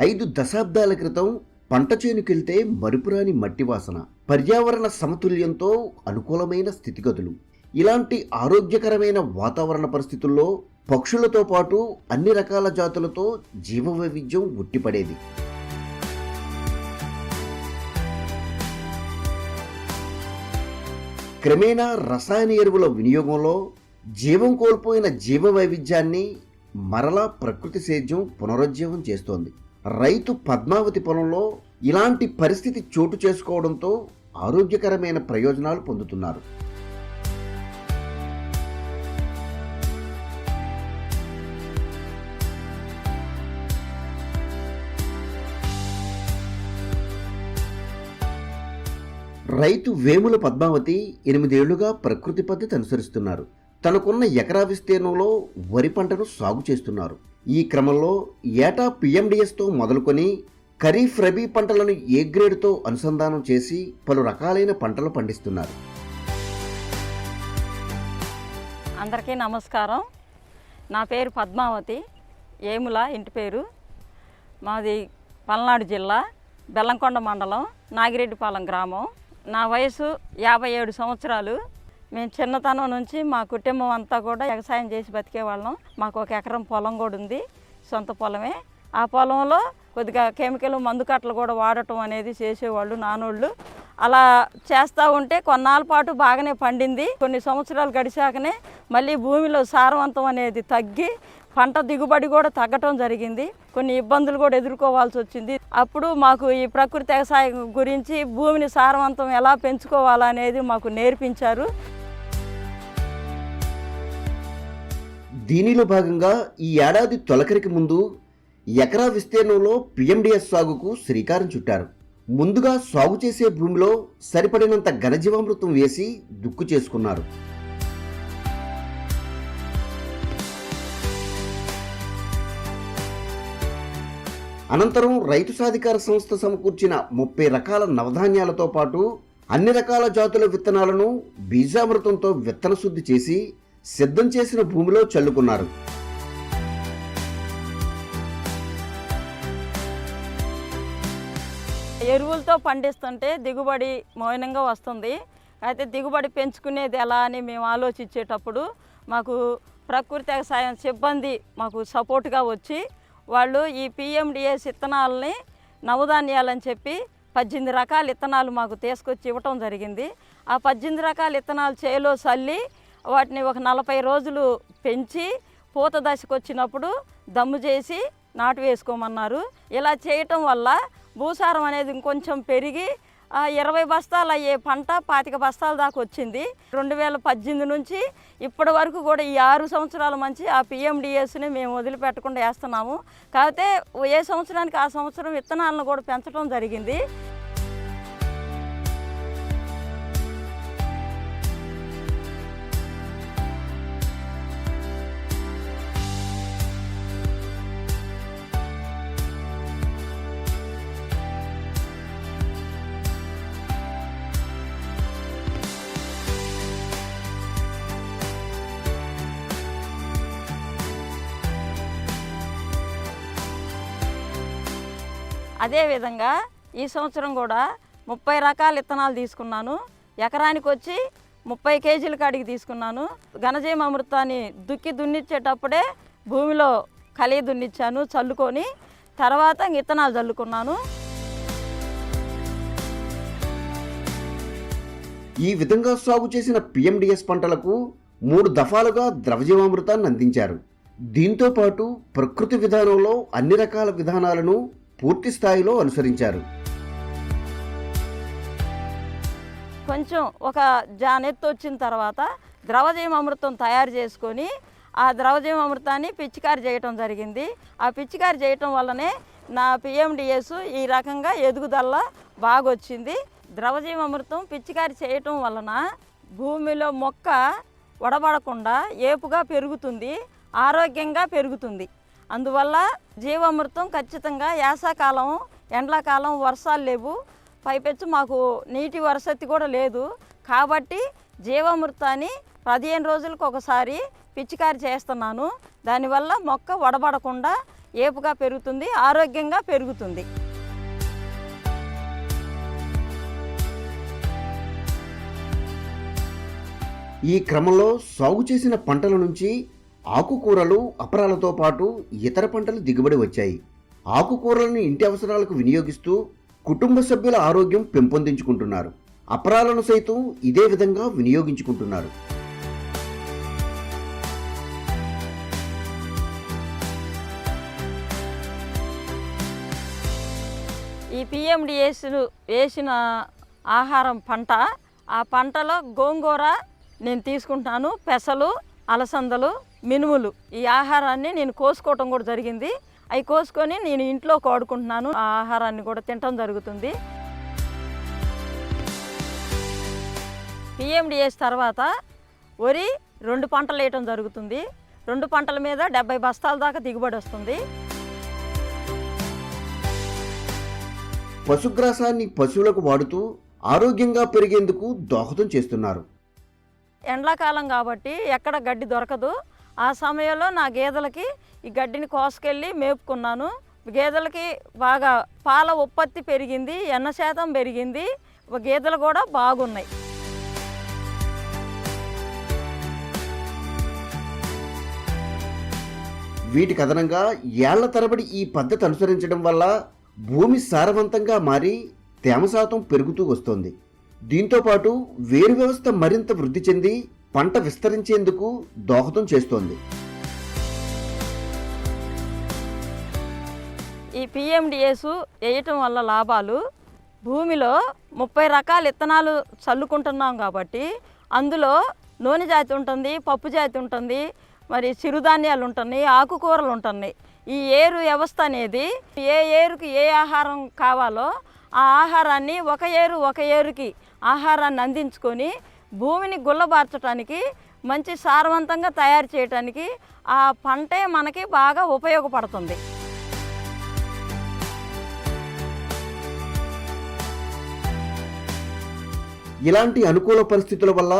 ఐదు దశాబ్దాల క్రితం పంట చేనుకెళ్తే మరుపురాని మట్టి వాసన, పర్యావరణ సమతుల్యంతో అనుకూలమైన స్థితిగతులు. ఇలాంటి ఆరోగ్యకరమైన వాతావరణ పరిస్థితుల్లో పక్షులతో పాటు అన్ని రకాల జాతులతో జీవవైవిధ్యం ఉట్టిపడేది. క్రమేణా రసాయన ఎరువుల వినియోగంలో జీవం కోల్పోయిన జీవ వైవిధ్యాన్ని మరలా ప్రకృతి సేద్యం పునరుజ్జీవం చేస్తోంది. రైతు పద్మావతి పొలంలో ఇలాంటి పరిస్థితి చోటు చేసుకోవడంతో ఆరోగ్యకరమైన ప్రయోజనాలు పొందుతున్నారు. రైతు వేముల పద్మావతి 8 ఏళ్లుగా ప్రకృతి పద్ధతి అనుసరిస్తున్నారు. తనకున్న ఎకరా విస్తీర్ణంలో వరి పంటను సాగు చేస్తున్నారు. ఈ క్రమంలో ఏటా పిఎండిఎస్తో మొదలుకొని ఖరీఫ్ రబీ పంటలను ఏ గ్రేడ్తో అనుసంధానం చేసి పలు రకాలైన పంటలు పండిస్తున్నారు. అందరికీ నమస్కారం. నా పేరు పద్మావతి, ఏముల ఇంటి పేరు. మాది పల్నాడు జిల్లా బెల్లంకొండ మండలం నాగిరెడ్డిపాలెం గ్రామం. నా వయసు 57 సంవత్సరాలు. మేము చిన్నతనం నుంచి మా కుటుంబం అంతా కూడా వ్యవసాయం చేసి బతికేవాళ్ళం. మాకు 1 ఎకరం పొలం కూడా ఉంది, సొంత పొలమే. ఆ పొలంలో కొద్దిగా కెమికల్ మందు కట్టలు కూడా వాడటం అనేది చేసేవాళ్ళు నానోళ్ళు. అలా చేస్తూ ఉంటే కొన్నాళ్ళ పాటు బాగానే పండింది. కొన్ని సంవత్సరాలు గడిచాకనే మళ్ళీ భూమిలో సారవంతం అనేది తగ్గి పంట దిగుబడి కూడా తగ్గటం జరిగింది. కొన్ని ఇబ్బందులు కూడా ఎదుర్కోవాల్సి వచ్చింది. అప్పుడు మాకు ఈ ప్రకృతి వ్యవసాయం గురించి భూమిని సారవంతం ఎలా పెంచుకోవాలనేది మాకు నేర్పించారు. దీనిలో భాగంగా ఈ ఏడాది తొలకరికి ముందు ఎకరా విస్తీర్ణంలో పిఎండిఎస్ సాగుకు శ్రీకారం చుట్టారు. ముందుగా సాగు చేసే భూమిలో సరిపడినంత ఘనజీవామృతం వేసి దుక్కు చేసుకున్నారు. అనంతరం రైతు సాధికార సంస్థ సమకూర్చిన 30 రకాల నవధాన్యాలతో పాటు అన్ని రకాల జాతుల విత్తనాలను బీజామృతంతో విత్తన శుద్ధి చేసి సిద్ధం చేసిన భూమిలో చల్లుకున్నారు. ఎరువులతో పండిస్తుంటే దిగుబడి మౌనంగా వస్తుంది. అయితే దిగుబడి పెంచుకునేది ఎలా అని మేము ఆలోచించేటప్పుడు మాకు ప్రకృతి వ్యవసాయం సిబ్బంది మాకు సపోర్ట్గా వచ్చి వాళ్ళు ఈ పిఎండిఎస్ విత్తనాలని నవధాన్యాలని చెప్పి 18 రకాల విత్తనాలు మాకు తీసుకొచ్చి ఇవ్వటం జరిగింది. ఆ 18 రకాల విత్తనాలు చేలో చల్లి వాటిని ఒక 40 రోజులు పెంచి పూత దశకు వచ్చినప్పుడు దమ్ము చేసి నాటు వేసుకోమన్నారు. ఇలా చేయటం వల్ల భూసారం అనేది ఇంకొంచెం పెరిగి 20 బస్తాలు అయ్యే పంట 25 బస్తాల దాకా వచ్చింది. 2018 నుంచి ఇప్పటి వరకు కూడా ఈ 6 సంవత్సరాల మంచి ఆ పిఎండిఎస్ని మేము వదిలిపెట్టకుండా వేస్తున్నాము. కాకపోతే ఏ సంవత్సరానికి ఆ సంవత్సరం విత్తనాలను కూడా పెంచడం జరిగింది. అదేవిధంగా ఈ సంవత్సరం కూడా 30 రకాల విత్తనాలు తీసుకున్నాను. ఎకరానికి వచ్చి 30 కేజీల కాడికి తీసుకున్నాను. ఘనజీవ అమృతాన్ని దున్నిచ్చేటప్పుడే భూమిలో కలిగి దున్నిచ్చాను చల్లుకొని. తర్వాత విత్తనాలు చల్లుకున్నాను. ఈ విధంగా సాగు చేసిన పిఎండిఎస్ పంటలకు 3 దఫాలుగా ద్రవజీవామృతాన్ని అందించారు. దీంతో పాటు ప్రకృతి విధానంలో అన్ని రకాల విధానాలను పూర్తి స్థాయిలో అనుసరించారు. కొంచెం ఒక జానెత్తు వచ్చిన తర్వాత ద్రవజీవామృతం తయారు చేసుకొని ఆ ద్రవజీవామృతాన్ని పిచికారి చేయటం జరిగింది. ఆ పిచికారి చేయటం వల్లనే నా పిఎండిఎస్ ఈ రకంగా ఎదుగుదల బాగా వచ్చింది. ద్రవజీవామృతం పిచికారి చేయటం వలన భూమిలో మొక్క వడబడకుండా ఏపుగా పెరుగుతుంది, ఆరోగ్యంగా పెరుగుతుంది. అందువల్ల జీవామృతం ఖచ్చితంగా యాసకాలం, ఎండాకాలం వర్షాలు లేవు, పైపెచ్చు మాకు నీటి వసతి కూడా లేదు. కాబట్టి జీవామృతాన్ని 15 రోజులకు ఒకసారి పిచికారి చేస్తున్నాను. దానివల్ల మొక్క వడబడకుండా ఏపుగా పెరుగుతుంది, ఆరోగ్యంగా పెరుగుతుంది. ఈ క్రమంలో సాగు చేసిన పంటల నుంచి ఆకుకూరలు, అపరాలతో పాటు ఇతర పంటలు దిగుబడి వచ్చాయి. ఆకుకూరలను ఇంటి అవసరాలకు వినియోగిస్తూ కుటుంబ సభ్యుల ఆరోగ్యం పెంపొందించుకుంటున్నారు. అపరాలను సైతం ఇదే విధంగా వినియోగించుకుంటున్నారు. ఈ పిఎండిఎస్ వేసిన ఆహారం పంట, ఆ పంటలో గోంగూర నేను తీసుకుంటాను, పెసలు, అలసందలు, మినుములు ఈ ఆహారాన్ని నేను కోసుకోవటం కూడా జరిగింది. అవి కోసుకొని నేను ఇంట్లో వాడుకుంటున్నాను. ఆ ఆహారాన్ని కూడా తినటం జరుగుతుంది. పిఎండిఎస్ తర్వాత వరి 2 పంటలు వేయటం జరుగుతుంది. 2 పంటల మీద 70 బస్తాల దాకా దిగుబడి వస్తుంది. పశుగ్రాసాన్ని పశువులకు వాడుతూ ఆరోగ్యంగా పెరిగేందుకు దోహదం చేస్తున్నారు. ఎండాకాలం కాబట్టి ఎక్కడ గడ్డి దొరకదు. ఆ సమయంలో నా గేదెలకి ఈ గడ్డిని కోసుకెళ్ళి మేపుకున్నాను. గేదెలకి బాగా పాల ఉత్పత్తి పెరిగింది, ఎన్న శాతం పెరిగింది, గేదెలు కూడా బాగున్నాయి. వీటికి అదనంగా ఏళ్ల తరబడి ఈ పద్ధతి అనుసరించడం వల్ల భూమి సారవంతంగా మారి తేమ శాతం పెరుగుతూ వస్తోంది. దీంతోపాటు వేరు వ్యవస్థ మరింత వృద్ధి చెంది పంట విస్తరించేందుకు దోహదం చేస్తోంది. ఈ పిఎండిఎస్ వేయటం వల్ల లాభాలు, భూమిలో 30 రకాల విత్తనాలు చల్లుకుంటున్నాం కాబట్టి అందులో నూనె జాతి ఉంటుంది, పప్పు జాతి ఉంటుంది, మరి చిరుధాన్యాలు ఉంటున్నాయి, ఆకుకూరలు ఉంటున్నాయి. ఈ ఏరు వ్యవస్థ అనేది ఏ ఏరుకి ఏ ఆహారం కావాలో ఆ ఆహారాన్ని ఒక ఏరుకి ఆహారాన్ని అందించుకొని భూమిని గుల్లబార్చడానికి, మంచి సారవంతంగా తయారు చేయడానికి ఆ పంటే మనకి బాగా ఉపయోగపడుతుంది. ఇలాంటి అనుకూల పరిస్థితుల వల్ల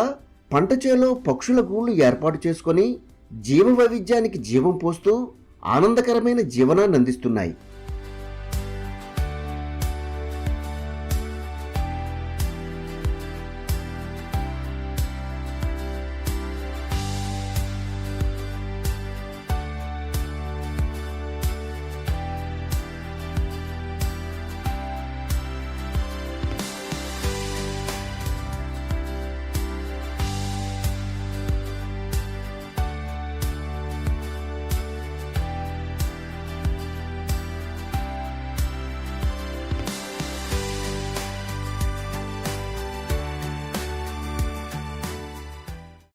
పంట చేలో పక్షుల గూళ్ళు ఏర్పాటు చేసుకొని జీవ వైవిధ్యానికి జీవం పోస్తూ ఆనందకరమైన జీవనాన్ని అందిస్తున్నాయి.